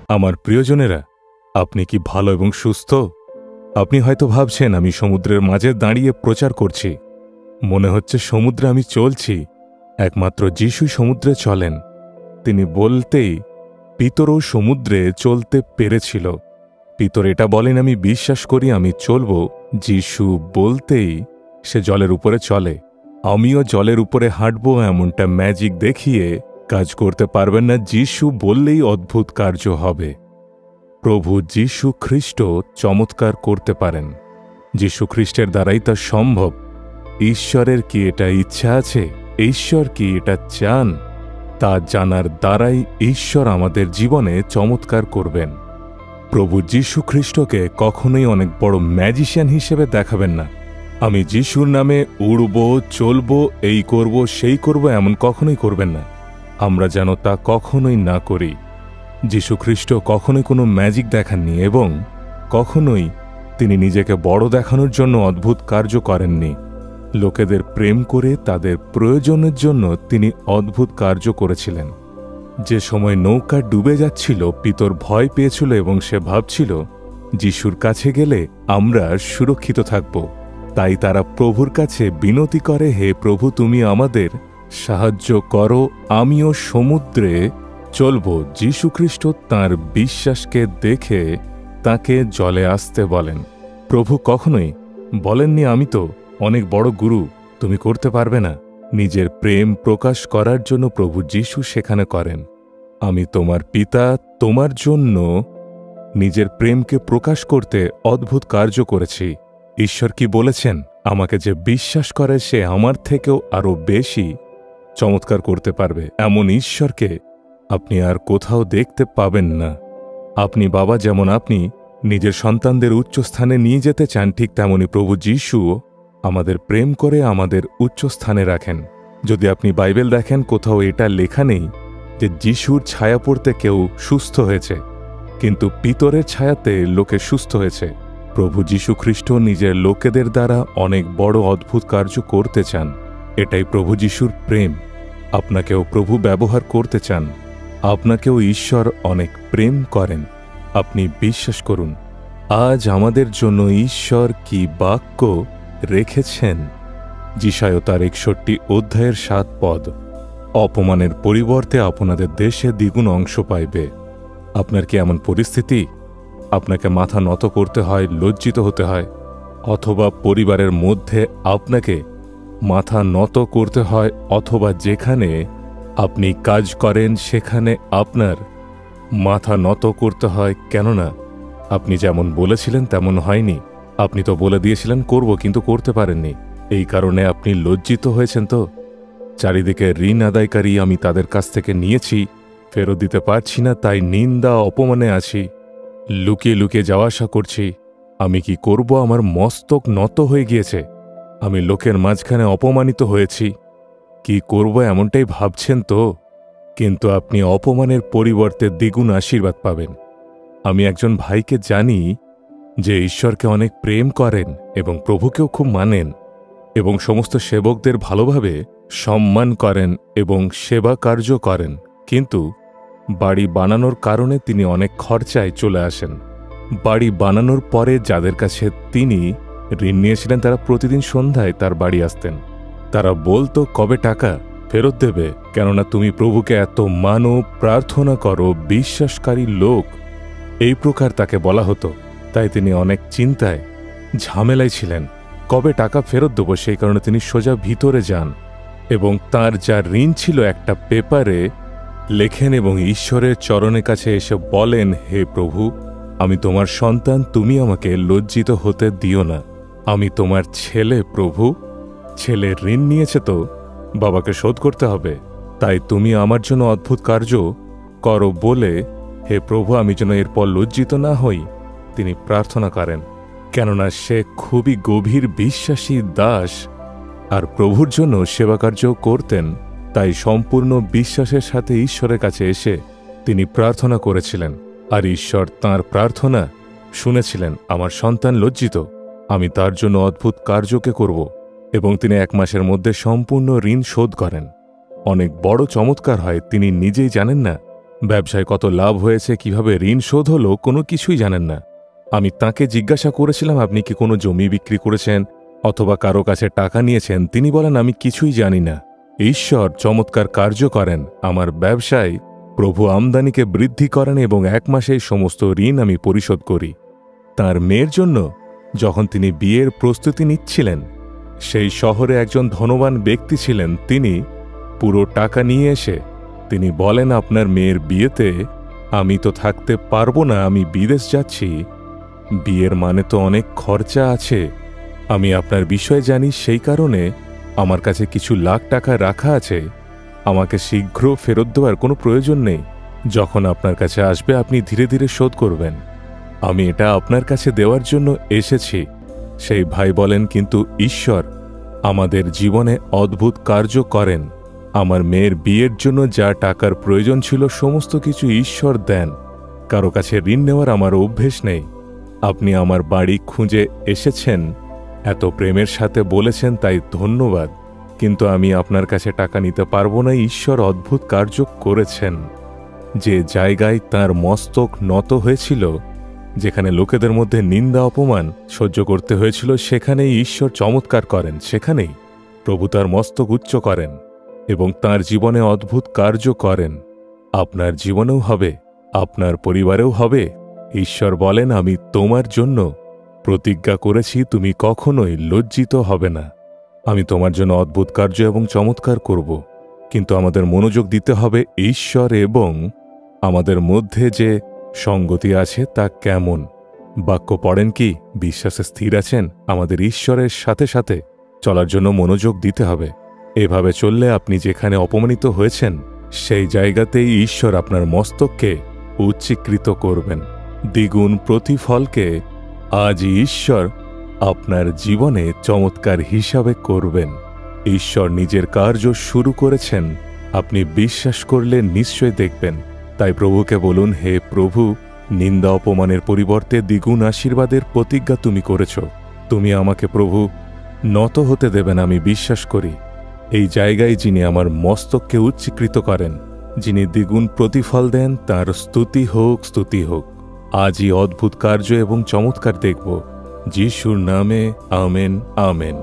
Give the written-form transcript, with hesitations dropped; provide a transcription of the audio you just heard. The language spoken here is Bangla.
আমার প্রিয়জনেরা, আপনি কি ভালো এবং সুস্থ? আপনি হয়তো ভাবছেন আমি সমুদ্রের মাঝে দাঁড়িয়ে প্রচার করছি। মনে হচ্ছে সমুদ্রে আমি চলছি। একমাত্র যিশুই সমুদ্রে চলেন। তিনি বলতেই পিতরও সমুদ্রে চলতে পেরেছিল। পিতর এটা বলেন, আমি বিশ্বাস করি আমি চলব। যিশু বলতেই সে জলের উপরে চলে। আমিও জলের উপরে হাঁটব, এমনটা ম্যাজিক দেখিয়ে কাজ করতে পারবেন না। যিশু বললেই অদ্ভুত কার্য হবে। প্রভু যিশু খ্রিস্ট চমৎকার করতে পারেন। যিশু খ্রিস্টের দ্বারাই তা সম্ভব। ঈশ্বরের কি এটা ইচ্ছা আছে? ঈশ্বর কি এটা চান? তা জানার দ্বারাই ঈশ্বর আমাদের জীবনে চমৎকার করবেন। প্রভু যিশু খ্রিস্টকে কখনোই অনেক বড় ম্যাজিশিয়ান হিসেবে দেখাবেন না। আমি যিশুর নামে উড়ব, চলব, এই করব, সেই করব, এমন কখনোই করবেন না। আমরা যেন তা কখনোই না করি। যিশু খ্রিস্ট কখনোই কোনো ম্যাজিক দেখাননি এবং কখনোই তিনি নিজেকে বড় দেখানোর জন্য অদ্ভুত কার্য করেননি। লোকেদের প্রেম করে তাদের প্রয়োজনের জন্য তিনি অদ্ভুত কার্য করেছিলেন। যে সময় নৌকা ডুবে যাচ্ছিল, পিতর ভয় পেয়েছিল এবং সে ভাবছিল যিশুর কাছে গেলে আমরা সুরক্ষিত থাকব। তাই তারা প্রভুর কাছে বিনতি করে, হে প্রভু, তুমি আমাদের সাহায্য করো, আমিও সমুদ্রে চলব। যীশুখ্রিস্ট তাঁর বিশ্বাসকে দেখে তাকে জলে আসতে বলেন। প্রভু কখনোই বলেননি, আমি তো অনেক বড় গুরু, তুমি করতে পারবে না। নিজের প্রেম প্রকাশ করার জন্য প্রভু যীশু সেখানে করেন, আমি তোমার পিতা, তোমার জন্য নিজের প্রেমকে প্রকাশ করতে অদ্ভুত কার্য করেছি। ঈশ্বর কি বলেছেন? আমাকে যে বিশ্বাস করে সে আমার থেকেও আরও বেশি চমৎকার করতে পারবে। এমন ঈশ্বরকে আপনি আর কোথাও দেখতে পাবেন না। আপনি বাবা যেমন আপনি নিজের সন্তানদের উচ্চস্থানে নিয়ে যেতে চান, ঠিক তেমনি প্রভু যীশুও আমাদের প্রেম করে আমাদের উচ্চস্থানে রাখেন। যদি আপনি বাইবেল দেখেন, কোথাও এটা লেখা নেই যে যিশুর ছায়া পড়তে কেউ সুস্থ হয়েছে, কিন্তু পিতরের ছায়াতে লোকে সুস্থ হয়েছে। প্রভু যীশু খ্রিস্ট নিজের লোকেদের দ্বারা অনেক বড় অদ্ভুত কার্য করতে চান। এটাই প্রভু যীশুর প্রেম। আপনাকেও প্রভু ব্যবহার করতে চান। আপনাকেও ঈশ্বর অনেক প্রেম করেন। আপনি বিশ্বাস করুন। আজ আমাদের জন্য ঈশ্বর কি বাক্য রেখেছেন। যিশায় তার 61 অধ্যায়ের 7 পদ, অপমানের পরিবর্তে আপনাদের দেশে দ্বিগুণ অংশ পাইবে। আপনার কি এমন পরিস্থিতি? আপনাকে মাথা নত করতে হয়, লজ্জিত হতে হয়, অথবা পরিবারের মধ্যে আপনাকে মাথা নত করতে হয়, অথবা যেখানে আপনি কাজ করেন সেখানে আপনার মাথা নত করতে হয়, কেননা আপনি যেমন বলেছিলেন তেমন হয়নি। আপনি তো বলে দিয়েছিলেন করব, কিন্তু করতে পারেননি। এই কারণে আপনি লজ্জিত হয়েছেন তো? চারিদিকে ঋণ আদায়কারী আমি তাদের কাছ থেকে নিয়েছি, ফেরত দিতে পারছি না, তাই নিন্দা অপমানে আছি। লুকিয়ে লুকিয়ে যাওয়া আসা করছি। আমি কি করব? আমার মস্তক নত হয়ে গিয়েছে। আমি লোকের মাঝখানে অপমানিত হয়েছি। কি করব এমনটাই ভাবছেন তো? কিন্তু আপনি অপমানের পরিবর্তে দ্বিগুণ আশীর্বাদ পাবেন। আমি একজন ভাইকে জানি যে ঈশ্বরকে অনেক প্রেম করেন এবং প্রভুকেও খুব মানেন এবং সমস্ত সেবকদের ভালোভাবে সম্মান করেন এবং সেবা কার্য করেন, কিন্তু বাড়ি বানানোর কারণে তিনি অনেক খরচায় চলে আসেন। বাড়ি বানানোর পরে যাদের কাছে তিনি ঋণ নিয়েছিলেন তারা প্রতিদিন সন্ধ্যায় তার বাড়ি আসতেন। তারা বলতো, কবে টাকা ফেরত দেবে? কেননা তুমি প্রভুকে এত মানো, প্রার্থনা করো, বিশ্বাসকারী লোক, এই প্রকার তাকে বলা হতো। তাই তিনি অনেক চিন্তায়, ঝামেলায় ছিলেন। কবে টাকা ফেরত দেব, সেই কারণে তিনি সোজা ভিতরে যান এবং তার যা ঋণ ছিল একটা পেপারে লেখেন এবং ঈশ্বরের চরণের কাছে এসে বলেন, হে প্রভু, আমি তোমার সন্তান, তুমি আমাকে লজ্জিত হতে দিও না। আমি তোমার ছেলে প্রভু। ছেলে ঋণ নিয়েছে তো বাবাকে শোধ করতে হবে, তাই তুমি আমার জন্য অদ্ভুত কার্য করো বলে, হে প্রভু, আমি যেন এরপর লজ্জিত না হই। তিনি প্রার্থনা করেন, কেননা সে খুবই গভীর বিশ্বাসী দাস আর প্রভুর জন্য সেবাকার্য করতেন। তাই সম্পূর্ণ বিশ্বাসের সাথে ঈশ্বরের কাছে এসে তিনি প্রার্থনা করেছিলেন, আর ঈশ্বর তাঁর প্রার্থনা শুনেছিলেন। আমার সন্তান লজ্জিত, আমি তার জন্য অদ্ভুত কার্যকে করব। এবং তিনি 1 মাসের মধ্যে সম্পূর্ণ ঋণ শোধ করেন। অনেক বড় চমৎকার হয়, তিনি নিজেই জানেন না ব্যবসায় কত লাভ হয়েছে, কিভাবে ঋণ শোধ হলো, কোনো কিছুই জানেন না। আমি তাকে জিজ্ঞাসা করেছিলাম, আপনি কি কোনো জমি বিক্রি করেছেন অথবা কারো কাছে টাকা নিয়েছেন? তিনি বলেন, আমি কিছুই জানি না। ঈশ্বর চমৎকার কার্য করেন আমার ব্যবসায়, প্রভু আমদানিকে বৃদ্ধি করেন এবং 1 মাসেই সমস্ত ঋণ আমি পরিশোধ করি। তার মেয়ের জন্য যখন তিনি বিয়ের প্রস্তুতি নিচ্ছিলেন, সেই শহরে একজন ধনবান ব্যক্তি ছিলেন। তিনি পুরো টাকা নিয়ে এসে তিনি বলেন, আপনার মেয়ের বিয়েতে আমি তো থাকতে পারবো না, আমি বিদেশ যাচ্ছি, বিয়ের মানে তো অনেক খরচা আছে, আমি আপনার বিষয় জানি, সেই কারণে আমার কাছে কিছু লাখ টাকা রাখা আছে, আমাকে শীঘ্র ফেরত দেওয়ার কোনো প্রয়োজন নেই, যখন আপনার কাছে আসবে আপনি ধীরে ধীরে শোধ করবেন, আমি এটা আপনার কাছে দেওয়ার জন্য এসেছি। সেই ভাই বলেন, কিন্তু ঈশ্বর আমাদের জীবনে অদ্ভুত কার্য করেন। আমার মেয়ের বিয়ের জন্য যা টাকার প্রয়োজন ছিল সমস্ত কিছু ঈশ্বর দেন। কারো কাছে ঋণ নেওয়ার আমার অভ্যেস নেই। আপনি আমার বাড়ি খুঁজে এসেছেন, এত প্রেমের সাথে বলেছেন, তাই ধন্যবাদ, কিন্তু আমি আপনার কাছে টাকা নিতে পারবো না। ঈশ্বর অদ্ভুত কার্য করেছেন। যে জায়গায় তার মস্তক নত হয়েছিল, যেখানে লোকেদের মধ্যে নিন্দা অপমান সহ্য করতে হয়েছিল, সেখানেই ঈশ্বর চমৎকার করেন, সেখানেই প্রভু তার মস্তক উচ্চ করেন এবং তার জীবনে অদ্ভুত কার্য করেন। আপনার জীবনেও হবে, আপনার পরিবারেও হবে। ঈশ্বর বলেন, আমি তোমার জন্য প্রতিজ্ঞা করেছি, তুমি কখনোই লজ্জিত হবে না। আমি তোমার জন্য অদ্ভুত কার্য এবং চমৎকার করব, কিন্তু আমাদের মনোযোগ দিতে হবে ঈশ্বর এবং আমাদের মধ্যে যে সঙ্গতি আছে তা কেমন। বাক্য পড়েন কি? বিশ্বাসে স্থির আছেন? আমাদের ঈশ্বরের সাথে সাথে চলার জন্য মনোযোগ দিতে হবে। এভাবে চললে আপনি যেখানে অপমানিত হয়েছেন, সেই জায়গাতেই ঈশ্বর আপনার মস্তককে উচ্চীকৃত করবেন। দ্বিগুণ প্রতিফলকে আজ ঈশ্বর আপনার জীবনে চমৎকার হিসাবে করবেন। ঈশ্বর নিজের কার্য শুরু করেছেন, আপনি বিশ্বাস করলে নিশ্চয় দেখবেন। তাই প্রভুকে বলুন, হে প্রভু, নিন্দা অপমানের পরিবর্তে দ্বিগুণ আশীর্বাদের প্রতিজ্ঞা তুমি করেছ। তুমি আমাকে প্রভু নত হতে দেবেন, আমি বিশ্বাস করি। এই জায়গায় যিনি আমার মস্তককে উচ্চীকৃত করেন, যিনি দ্বিগুণ প্রতিফল দেন, তার স্তুতি হোক, স্তুতি হোক। আজই অদ্ভুত কার্য এবং চমৎকার দেখব। যিশুর নামে আমেন, আমেন।